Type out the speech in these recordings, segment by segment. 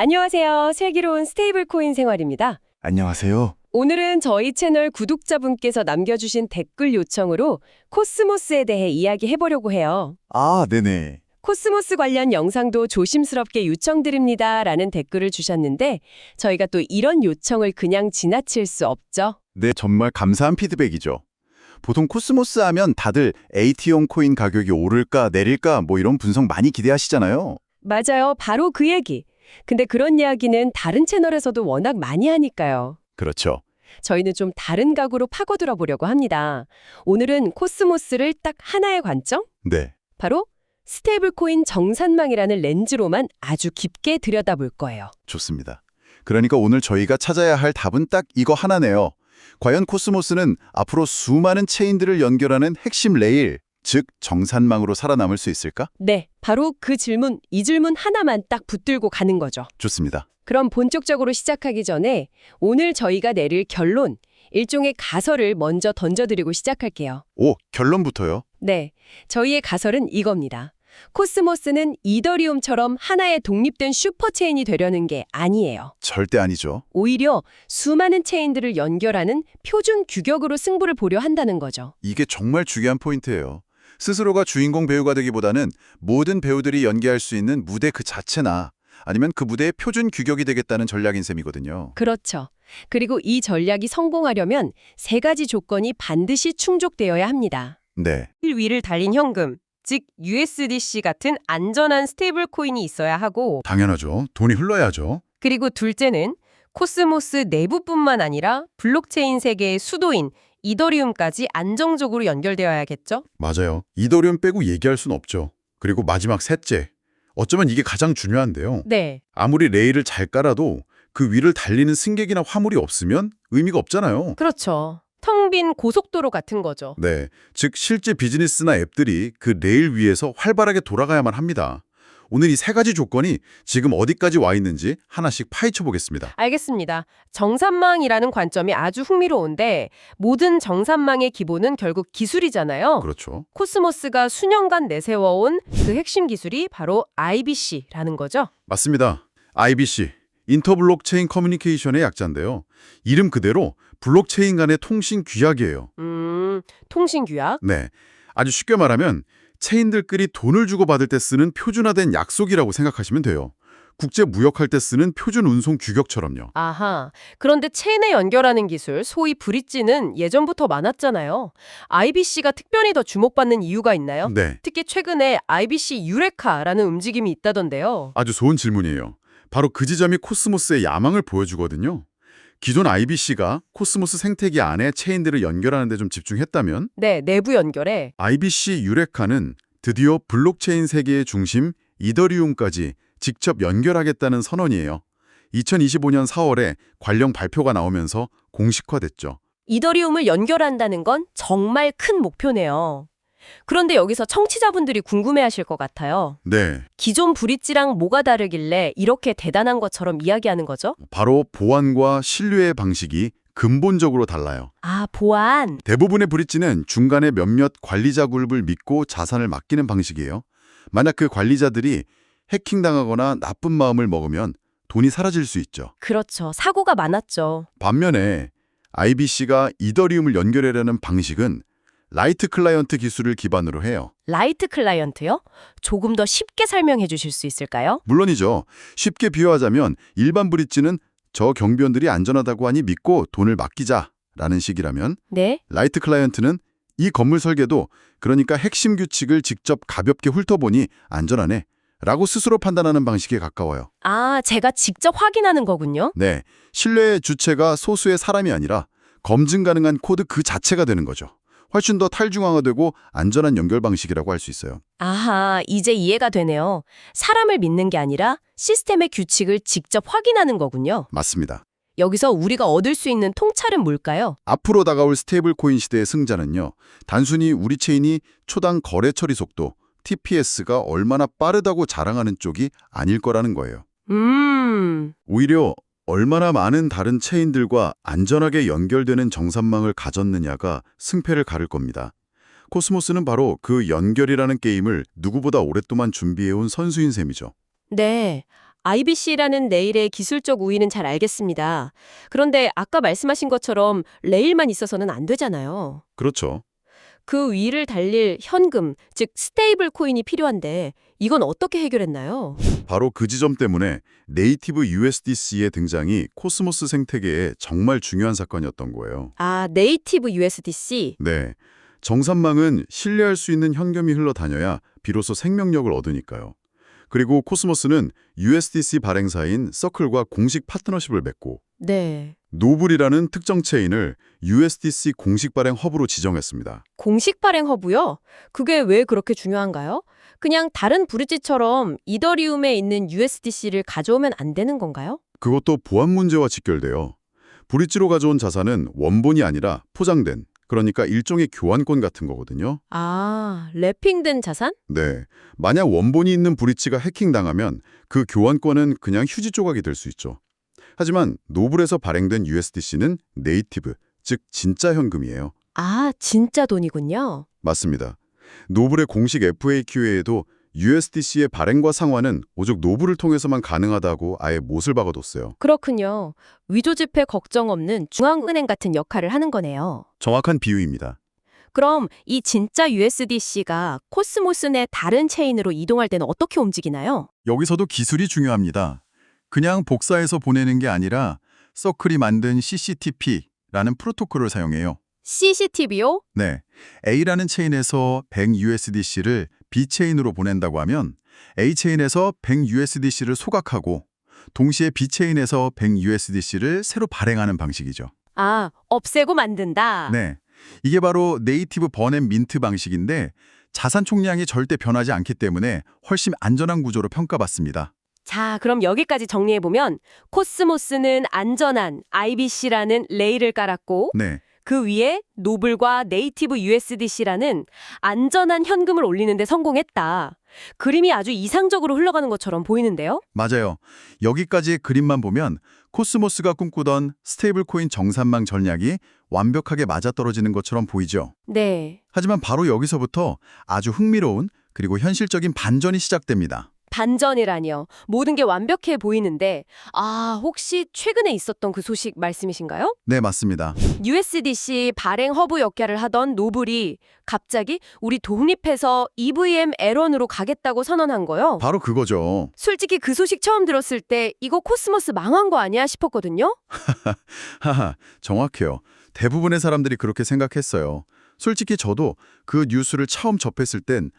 안녕하세요. 슬기로운 스테이블 코인 생활입니다. 안녕하세요. 오늘은 저희 채널 구독자분께서 남겨주신 댓글 요청으로 코스모스에 대해 이야기해보려고 해요. 아, 네네. 코스모스 관련 영상도 조심스럽게 요청드립니다 라는 댓글을 주셨는데 저희가 또 이런 요청을 그냥 지나칠 수 없죠. 네, 정말 감사한 피드백이죠. 보통 코스모스 하면 다들 AT용 코인 가격이 오를까 내릴까 뭐 이런 분석 많이 기대하시잖아요. 맞아요. 바로 그 얘기. 근데 그런 이야기는 다른 채널에서도 워낙 많이 하니까요. 그렇죠. 저희는 좀 다른 각으로 파고들어 보려고 합니다. 오늘은 코스모스를 딱 하나의 관점? 네, 바로 스테이블코인 정산망이라는 렌즈로만 아주 깊게 들여다볼 거예요. 좋습니다. 그러니까 오늘 저희가 찾아야 할 답은 딱 이거 하나네요. 과연 코스모스는 앞으로 수많은 체인들을 연결하는 핵심 레일, 즉 정산망으로 살아남을 수 있을까? 네, 바로 이 질문 하나만 딱 붙들고 가는 거죠. 좋습니다. 그럼 본격적으로 시작하기 전에 오늘 저희가 내릴 결론, 일종의 가설을 먼저 던져드리고 시작할게요. 오, 결론부터요? 네, 저희의 가설은 이겁니다. 코스모스는 이더리움처럼 하나의 독립된 슈퍼체인이 되려는 게 아니에요. 절대 아니죠. 오히려 수많은 체인들을 연결하는 표준 규격으로 승부를 보려 한다는 거죠. 이게 정말 중요한 포인트예요. 스스로가 주인공 배우가 되기보다는 모든 배우들이 연기할 수 있는 무대 그 자체나 아니면 그 무대의 표준 규격이 되겠다는 전략인 셈이거든요. 그렇죠. 그리고 이 전략이 성공하려면 세 가지 조건이 반드시 충족되어야 합니다. 네, 위를 달린 현금, 즉 USDC 같은 안전한 스테이블 코인이 있어야 하고, 당연하죠. 돈이 흘러야죠. 그리고 둘째는 코스모스 내부뿐만 아니라 블록체인 세계의 수도인 이더리움까지 안정적으로 연결되어야겠죠? 맞아요. 이더리움 빼고 얘기할 순 없죠. 그리고 마지막 셋째. 어쩌면 이게 가장 중요한데요. 네. 아무리 레일을 잘 깔아도 그 위를 달리는 승객이나 화물이 없으면 의미가 없잖아요. 그렇죠. 텅 빈 고속도로 같은 거죠. 네, 즉 실제 비즈니스나 앱들이 그 레일 위에서 활발하게 돌아가야만 합니다. 오늘 이 세 가지 조건이 지금 어디까지 와 있는지 하나씩 파헤쳐 보겠습니다. 알겠습니다. 정산망이라는 관점이 아주 흥미로운데 모든 정산망의 기본은 결국 기술이잖아요. 그렇죠. 코스모스가 수년간 내세워온 그 핵심 기술이 바로 IBC라는 거죠. 맞습니다. IBC, 인터블록체인 커뮤니케이션의 약자인데요. 이름 그대로 블록체인 간의 통신 규약이에요. 통신 규약? 네, 아주 쉽게 말하면 체인들끼리 돈을 주고받을 때 쓰는 표준화된 약속이라고 생각하시면 돼요. 국제 무역할 때 쓰는 표준 운송 규격처럼요. 아하. 그런데 체인에 연결하는 기술, 소위 브릿지는 예전부터 많았잖아요. IBC가 특별히 더 주목받는 이유가 있나요? 네, 특히 최근에 IBC 유레카라는 움직임이 있다던데요. 아주 좋은 질문이에요. 바로 그 지점이 코스모스의 야망을 보여주거든요. 기존 IBC가 코스모스 생태계 안에 체인들을 연결하는 데 좀 집중했다면 네, 내부 연결에. IBC 유레카는 드디어 블록체인 세계의 중심 이더리움까지 직접 연결하겠다는 선언이에요. 2025년 4월에 관련 발표가 나오면서 공식화됐죠. 이더리움을 연결한다는 건 정말 큰 목표네요. 그런데 여기서 청취자분들이 궁금해하실 것 같아요. 네, 기존 브릿지랑 뭐가 다르길래 이렇게 대단한 것처럼 이야기하는 거죠? 바로 보안과 신뢰의 방식이 근본적으로 달라요. 아, 보안. 대부분의 브릿지는 중간에 몇몇 관리자 그룹을 믿고 자산을 맡기는 방식이에요. 만약 그 관리자들이 해킹당하거나 나쁜 마음을 먹으면 돈이 사라질 수 있죠. 그렇죠. 사고가 많았죠. 반면에 IBC가 이더리움을 연결하려는 방식은 라이트 클라이언트 기술을 기반으로 해요. 라이트 클라이언트요? 조금 더 쉽게 설명해 주실 수 있을까요? 물론이죠. 쉽게 비유하자면 일반 브릿지는 저 경비원들이 안전하다고 하니 믿고 돈을 맡기자라는 식이라면 네. 라이트 클라이언트는 이 건물 설계도 그러니까 핵심 규칙을 직접 가볍게 훑어보니 안전하네 라고 스스로 판단하는 방식에 가까워요. 아, 제가 직접 확인하는 거군요. 네, 신뢰의 주체가 소수의 사람이 아니라 검증 가능한 코드 그 자체가 되는 거죠. 훨씬 더 탈중앙화되고 안전한 연결 방식이라고 할 수 있어요. 아하, 이제 이해가 되네요. 사람을 믿는 게 아니라 시스템의 규칙을 직접 확인하는 거군요. 맞습니다. 여기서 우리가 얻을 수 있는 통찰은 뭘까요? 앞으로 다가올 스테이블 코인 시대의 승자는요. 단순히 우리 체인이 초당 거래 처리 속도, TPS가 얼마나 빠르다고 자랑하는 쪽이 아닐 거라는 거예요. 오히려 얼마나 많은 다른 체인들과 안전하게 연결되는 정산망을 가졌느냐가 승패를 가를 겁니다. 코스모스는 바로 그 연결이라는 게임을 누구보다 오랫동안 준비해온 선수인 셈이죠. 네. IBC라는 레일의 기술적 우위는 잘 알겠습니다. 그런데 아까 말씀하신 것처럼 레일만 있어서는 안 되잖아요. 그렇죠. 그 위를 달릴 현금, 즉 스테이블 코인이 필요한데 이건 어떻게 해결했나요? 바로 그 지점 때문에 네이티브 USDC의 등장이 코스모스 생태계에 정말 중요한 사건이었던 거예요. 아, 네이티브 USDC? 네. 정산망은 신뢰할 수 있는 현금이 흘러다녀야 비로소 생명력을 얻으니까요. 그리고 코스모스는 USDC 발행사인 서클과 공식 파트너십을 맺고 네. 노블이라는 특정 체인을 USDC 공식 발행 허브로 지정했습니다. 공식 발행 허브요? 그게 왜 그렇게 중요한가요? 그냥 다른 브릿지처럼 이더리움에 있는 USDC를 가져오면 안 되는 건가요? 그것도 보안 문제와 직결돼요. 브릿지로 가져온 자산은 원본이 아니라 포장된, 그러니까 일종의 교환권 같은 거거든요. 아, 랩핑된 자산? 네. 만약 원본이 있는 브릿지가 해킹당하면 그 교환권은 그냥 휴지 조각이 될 수 있죠. 하지만 노블에서 발행된 USDC는 네이티브, 즉 진짜 현금이에요. 아, 진짜 돈이군요. 맞습니다. 노블의 공식 FAQ에도 USDC의 발행과 상환은 오직 노블을 통해서만 가능하다고 아예 못을 박아뒀어요. 그렇군요. 위조지폐 걱정 없는 중앙은행 같은 역할을 하는 거네요. 정확한 비유입니다. 그럼 이 진짜 USDC가 코스모스 내 다른 체인으로 이동할 때는 어떻게 움직이나요? 여기서도 기술이 중요합니다. 그냥 복사해서 보내는 게 아니라 서클이 만든 CCTP라는 프로토콜을 사용해요. CCTV요? 네, A라는 체인에서 100USDC를 B 체인으로 보낸다고 하면 A 체인에서 100USDC를 소각하고 동시에 B 체인에서 100USDC를 새로 발행하는 방식이죠. 아, 없애고 만든다. 네, 이게 바로 네이티브 번앤 민트 방식인데 자산 총량이 절대 변하지 않기 때문에 훨씬 안전한 구조로 평가받습니다. 자, 그럼 여기까지 정리해보면 코스모스는 안전한 IBC라는 레일을 깔았고 네, 그 위에 노블과 네이티브 USDC라는 안전한 현금을 올리는 데 성공했다. 그림이 아주 이상적으로 흘러가는 것처럼 보이는데요? 맞아요. 여기까지의 그림만 보면 코스모스가 꿈꾸던 스테이블 코인 정산망 전략이 완벽하게 맞아떨어지는 것처럼 보이죠. 네. 하지만 바로 여기서부터 아주 흥미로운 그리고 현실적인 반전이 시작됩니다. 반전이라니요. 모든 게 완벽해 보이는데 혹시 최근에 있었던 그 소식 말씀이신가요? 네, 맞습니다. USDC 발행 허브 역할을 하던 노블이 갑자기 우리 독립해서 EVM L1으로 가겠다고 선언한 거요. 바로 그거죠. 솔직히 그 소식 처음 들었을 때 이거 코스모스 망한 거 아니야 싶었거든요. 하하, 정확해요. 대부분의 사람들이 그렇게 생각했어요. 솔직히 저도 그 뉴스를 처음 접했을 땐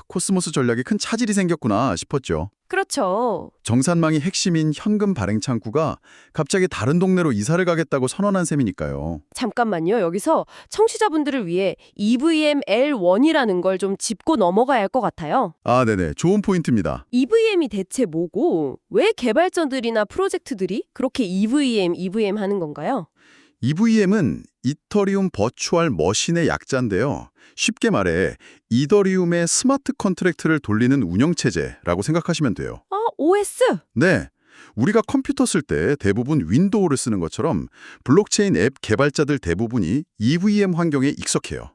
코스모스 전략에 큰 차질이 생겼구나 싶었죠. 그렇죠. 정산망이 핵심인 현금 발행 창구가 갑자기 다른 동네로 이사를 가겠다고 선언한 셈이니까요. 잠깐만요. 여기서 청취자분들을 위해 EVM L1이라는 걸 좀 짚고 넘어가야 할 것 같아요. 네네. 좋은 포인트입니다. EVM이 대체 뭐고 왜 개발자들이나 프로젝트들이 그렇게 EVM 하는 건가요? EVM은 이더리움 버추얼 머신의 약자인데요. 쉽게 말해 이더리움의 스마트 컨트랙트를 돌리는 운영체제라고 생각하시면 돼요. OS? 네, 우리가 컴퓨터 쓸 때 대부분 윈도우를 쓰는 것처럼 블록체인 앱 개발자들 대부분이 EVM 환경에 익숙해요.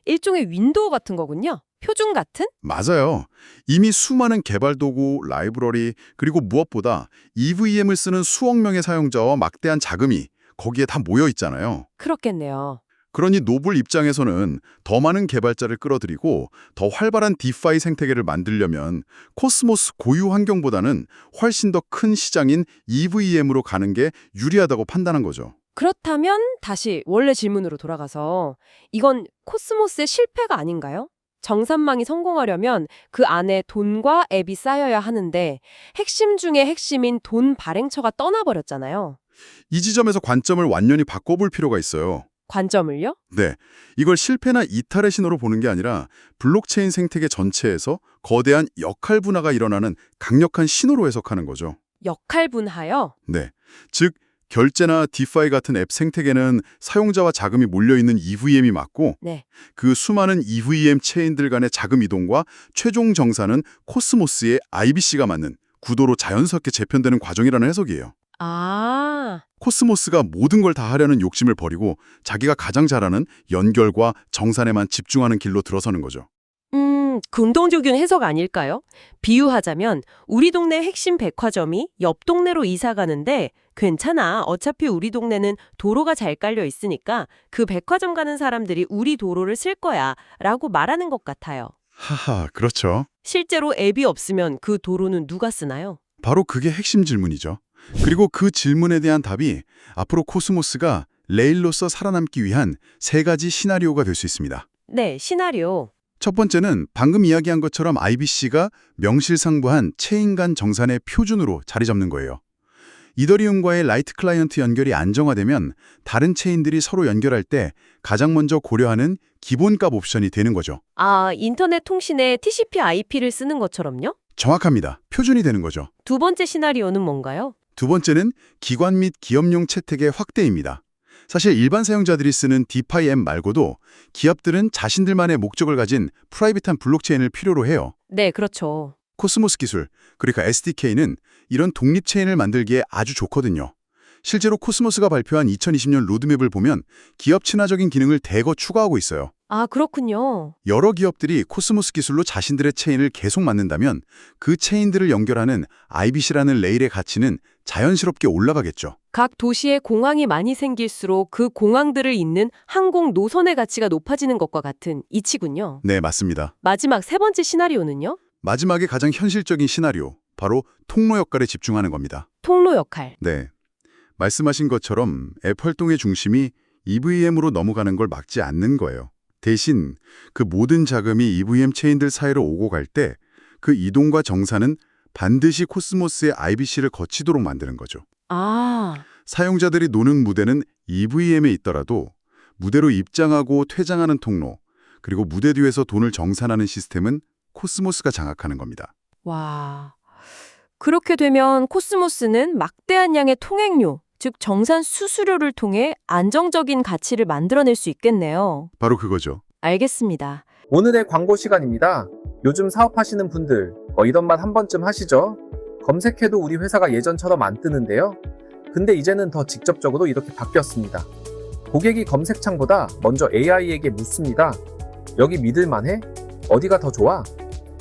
일종의 윈도우 같은 거군요. 표준 같은? 맞아요. 이미 수많은 개발 도구, 라이브러리, 그리고 무엇보다 EVM을 쓰는 수억 명의 사용자와 막대한 자금이 거기에 다 모여 있잖아요. 그렇겠네요. 그러니 노블 입장에서는 더 많은 개발자를 끌어들이고 더 활발한 디파이 생태계를 만들려면 코스모스 고유 환경보다는 훨씬 더 큰 시장인 EVM으로 가는 게 유리하다고 판단한 거죠. 그렇다면 다시 원래 질문으로 돌아가서 이건 코스모스의 실패가 아닌가요? 정산망이 성공하려면 그 안에 돈과 앱이 쌓여야 하는데 핵심 중에 핵심인 돈 발행처가 떠나버렸잖아요. 이 지점에서 관점을 완전히 바꿔볼 필요가 있어요. 관점을요? 네, 이걸 실패나 이탈의 신호로 보는 게 아니라 블록체인 생태계 전체에서 거대한 역할 분화가 일어나는 강력한 신호로 해석하는 거죠. 역할 분화요? 네, 즉 결제나 디파이 같은 앱 생태계는 사용자와 자금이 몰려있는 EVM이 맞고 네. 그 수많은 EVM 체인들 간의 자금 이동과 최종 정산은 코스모스의 IBC가 맞는 구도로 자연스럽게 재편되는 과정이라는 해석이에요. 코스모스가 모든 걸 다 하려는 욕심을 버리고 자기가 가장 잘하는 연결과 정산에만 집중하는 길로 들어서는 거죠. 긍정적인 해석 아닐까요? 비유하자면 우리 동네 핵심 백화점이 옆 동네로 이사 가는데 괜찮아. 어차피 우리 동네는 도로가 잘 깔려 있으니까 그 백화점 가는 사람들이 우리 도로를 쓸 거야 라고 말하는 것 같아요. 하하, 그렇죠. 실제로 앱이 없으면 그 도로는 누가 쓰나요? 바로 그게 핵심 질문이죠. 그리고 그 질문에 대한 답이 앞으로 코스모스가 레일로서 살아남기 위한 3가지 시나리오가 될 수 있습니다. 네, 시나리오. 첫 번째는 방금 이야기한 것처럼 IBC가 명실상부한 체인 간 정산의 표준으로 자리 잡는 거예요. 이더리움과의 라이트 클라이언트 연결이 안정화되면 다른 체인들이 서로 연결할 때 가장 먼저 고려하는 기본값 옵션이 되는 거죠. 아, 인터넷 통신에 TCP/IP를 쓰는 것처럼요? 정확합니다. 표준이 되는 거죠. 두 번째 시나리오는 뭔가요? 두 번째는 기관 및 기업용 채택의 확대입니다. 사실 일반 사용자들이 쓰는 디파이 앱 말고도 기업들은 자신들만의 목적을 가진 프라이빗한 블록체인을 필요로 해요. 네, 그렇죠. 코스모스 기술, 그러니까 SDK는 이런 독립 체인을 만들기에 아주 좋거든요. 실제로 코스모스가 발표한 2020년 로드맵을 보면 기업 친화적인 기능을 대거 추가하고 있어요. 아, 그렇군요. 여러 기업들이 코스모스 기술로 자신들의 체인을 계속 만든다면 그 체인들을 연결하는 IBC라는 레일의 가치는 자연스럽게 올라가겠죠. 각 도시에 공항이 많이 생길수록 그 공항들을 잇는 항공 노선의 가치가 높아지는 것과 같은 이치군요. 네, 맞습니다. 마지막 세 번째 시나리오는요? 마지막에 가장 현실적인 시나리오, 바로 통로 역할에 집중하는 겁니다. 통로 역할. 네, 말씀하신 것처럼 앱 활동의 중심이 EVM으로 넘어가는 걸 막지 않는 거예요. 대신 그 모든 자금이 EVM 체인들 사이로 오고 갈 때 그 이동과 정산은 반드시 코스모스의 IBC를 거치도록 만드는 거죠. 아, 사용자들이 노는 무대는 EVM에 있더라도 무대로 입장하고 퇴장하는 통로, 그리고 무대 뒤에서 돈을 정산하는 시스템은 코스모스가 장악하는 겁니다. 와. 그렇게 되면 코스모스는 막대한 양의 통행료, 즉 정산 수수료를 통해 안정적인 가치를 만들어낼 수 있겠네요. 바로 그거죠. 알겠습니다. 오늘의 광고 시간입니다. 요즘 사업하시는 분들 이런 말 한 번쯤 하시죠? 검색해도 우리 회사가 예전처럼 안 뜨는데요. 근데 이제는 더 직접적으로 이렇게 바뀌었습니다. 고객이 검색창보다 먼저 AI에게 묻습니다. 여기 믿을만해? 어디가 더 좋아?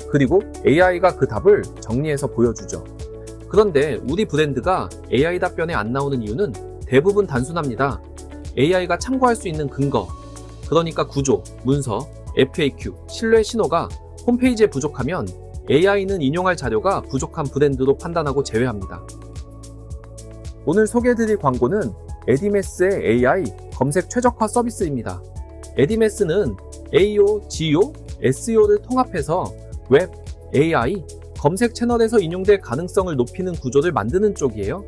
그리고 AI가 그 답을 정리해서 보여주죠. 그런데 우리 브랜드가 AI 답변에 안 나오는 이유는 대부분 단순합니다. AI가 참고할 수 있는 근거, 그러니까 구조, 문서, FAQ, 신뢰 신호가 홈페이지에 부족하면 AI는 인용할 자료가 부족한 브랜드로 판단하고 제외합니다. 오늘 소개해드릴 광고는 에디메스의 AI 검색 최적화 서비스입니다. 에디메스는 AO, GO, SEO를 통합해서 웹, AI, 검색 채널에서 인용될 가능성을 높이는 구조를 만드는 쪽이에요.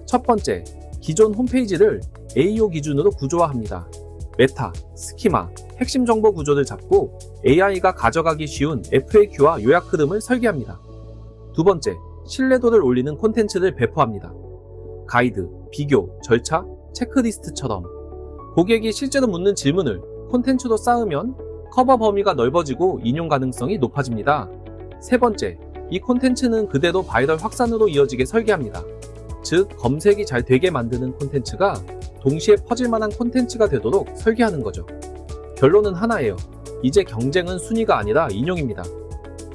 첫 번째, 기존 홈페이지를 AO 기준으로 구조화합니다. 메타, 스키마, 핵심 정보 구조를 잡고 AI가 가져가기 쉬운 FAQ와 요약 흐름을 설계합니다. 두 번째, 신뢰도를 올리는 콘텐츠를 배포합니다. 가이드, 비교, 절차, 체크리스트처럼 고객이 실제로 묻는 질문을 콘텐츠로 쌓으면 커버 범위가 넓어지고 인용 가능성이 높아집니다. 세 번째, 이 콘텐츠는 그대로 바이럴 확산으로 이어지게 설계합니다. 즉, 검색이 잘 되게 만드는 콘텐츠가 동시에 퍼질 만한 콘텐츠가 되도록 설계하는 거죠. 결론은 하나예요. 이제 경쟁은 순위가 아니라 인용입니다.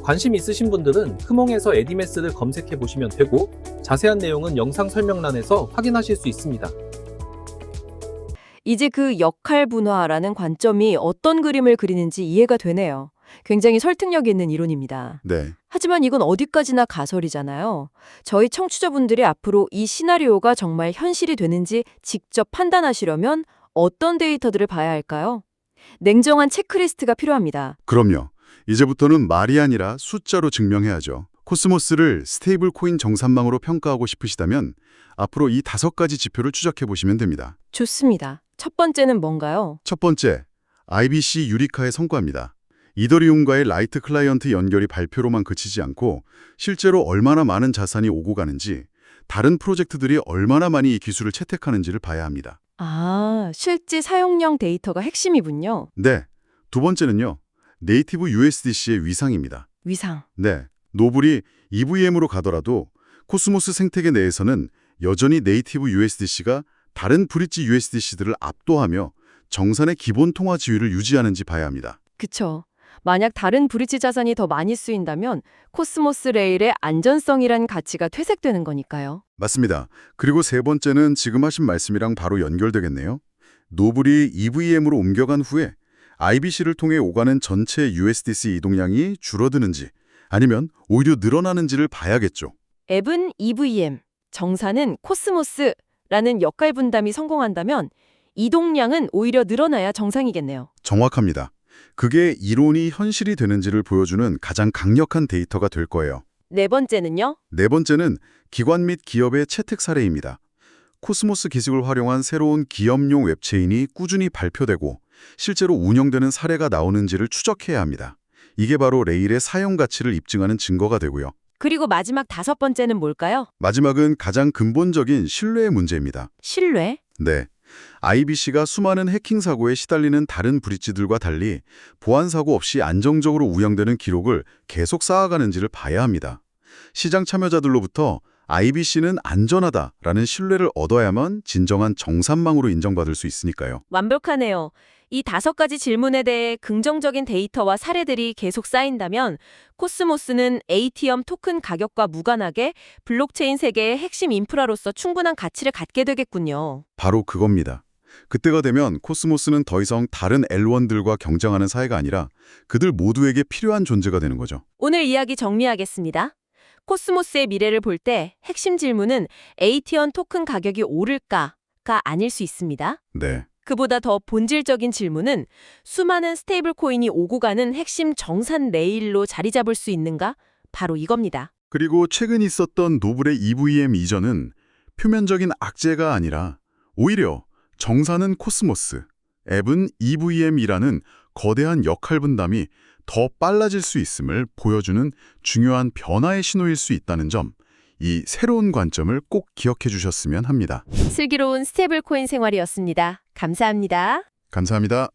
관심 있으신 분들은 크몽에서 에디메스를 검색해 보시면 되고 자세한 내용은 영상 설명란에서 확인하실 수 있습니다. 이제 그 역할 분화라는 관점이 어떤 그림을 그리는지 이해가 되네요. 굉장히 설득력 있는 이론입니다. 네, 하지만 이건 어디까지나 가설이잖아요. 저희 청취자분들이 앞으로 이 시나리오가 정말 현실이 되는지 직접 판단하시려면 어떤 데이터들을 봐야 할까요? 냉정한 체크리스트가 필요합니다. 그럼요. 이제부터는 말이 아니라 숫자로 증명해야죠. 코스모스를 스테이블 코인 정산망으로 평가하고 싶으시다면 앞으로 이 5가지 지표를 추적해 보시면 됩니다. 좋습니다. 첫 번째는 뭔가요? 첫 번째, IBC 유리카의 성과입니다. 이더리움과의 라이트 클라이언트 연결이 발표로만 그치지 않고 실제로 얼마나 많은 자산이 오고 가는지, 다른 프로젝트들이 얼마나 많이 이 기술을 채택하는지를 봐야 합니다. 아, 실제 사용량 데이터가 핵심이군요. 네, 두 번째는요. 네이티브 USDC의 위상입니다. 위상. 네, 노블이 EVM으로 가더라도 코스모스 생태계 내에서는 여전히 네이티브 USDC가 다른 브릿지 USDC들을 압도하며 정산의 기본 통화 지위를 유지하는지 봐야 합니다. 그쵸. 만약 다른 브릿지 자산이 더 많이 쓰인다면 코스모스 레일의 안전성이란 가치가 퇴색되는 거니까요. 맞습니다. 그리고 세 번째는 지금 하신 말씀이랑 바로 연결되겠네요. 노블이 EVM으로 옮겨간 후에 IBC를 통해 오가는 전체 USDC 이동량이 줄어드는지 아니면 오히려 늘어나는지를 봐야겠죠. 앱은 EVM, 정사는 코스모스라는 역할 분담이 성공한다면 이동량은 오히려 늘어나야 정상이겠네요. 정확합니다. 그게 이론이 현실이 되는지를 보여주는 가장 강력한 데이터가 될 거예요. 네 번째는요? 네 번째는 기관 및 기업의 채택 사례입니다. 코스모스 기술을 활용한 새로운 기업용 웹체인이 꾸준히 발표되고 실제로 운영되는 사례가 나오는지를 추적해야 합니다. 이게 바로 레일의 사용 가치를 입증하는 증거가 되고요. 그리고 마지막 다섯 번째는 뭘까요? 마지막은 가장 근본적인 신뢰의 문제입니다. 신뢰? 네. IBC가 수많은 해킹 사고에 시달리는 다른 브릿지들과 달리 보안 사고 없이 안정적으로 운영되는 기록을 계속 쌓아가는지를 봐야 합니다. 시장 참여자들로부터 IBC는 안전하다라는 신뢰를 얻어야만 진정한 정산망으로 인정받을 수 있으니까요. 완벽하네요. 이 5가지 질문에 대해 긍정적인 데이터와 사례들이 계속 쌓인다면 코스모스는 ATM 토큰 가격과 무관하게 블록체인 세계의 핵심 인프라로서 충분한 가치를 갖게 되겠군요. 바로 그겁니다. 그때가 되면 코스모스는 더 이상 다른 L1들과 경쟁하는 사회가 아니라 그들 모두에게 필요한 존재가 되는 거죠. 오늘 이야기 정리하겠습니다. 코스모스의 미래를 볼 때 핵심 질문은 ATM 토큰 가격이 오를까가 아닐 수 있습니다. 네. 그보다 더 본질적인 질문은 수많은 스테이블 코인이 오고 가는 핵심 정산 레일로 자리 잡을 수 있는가? 바로 이겁니다. 그리고 최근 있었던 노블의 EVM 이전은 표면적인 악재가 아니라 오히려 정사는 코스모스, 앱은 EVM이라는 거대한 역할 분담이 더 빨라질 수 있음을 보여주는 중요한 변화의 신호일 수 있다는 점, 이 새로운 관점을 꼭 기억해 주셨으면 합니다. 슬기로운 스테이블 코인 생활이었습니다. 감사합니다. 감사합니다.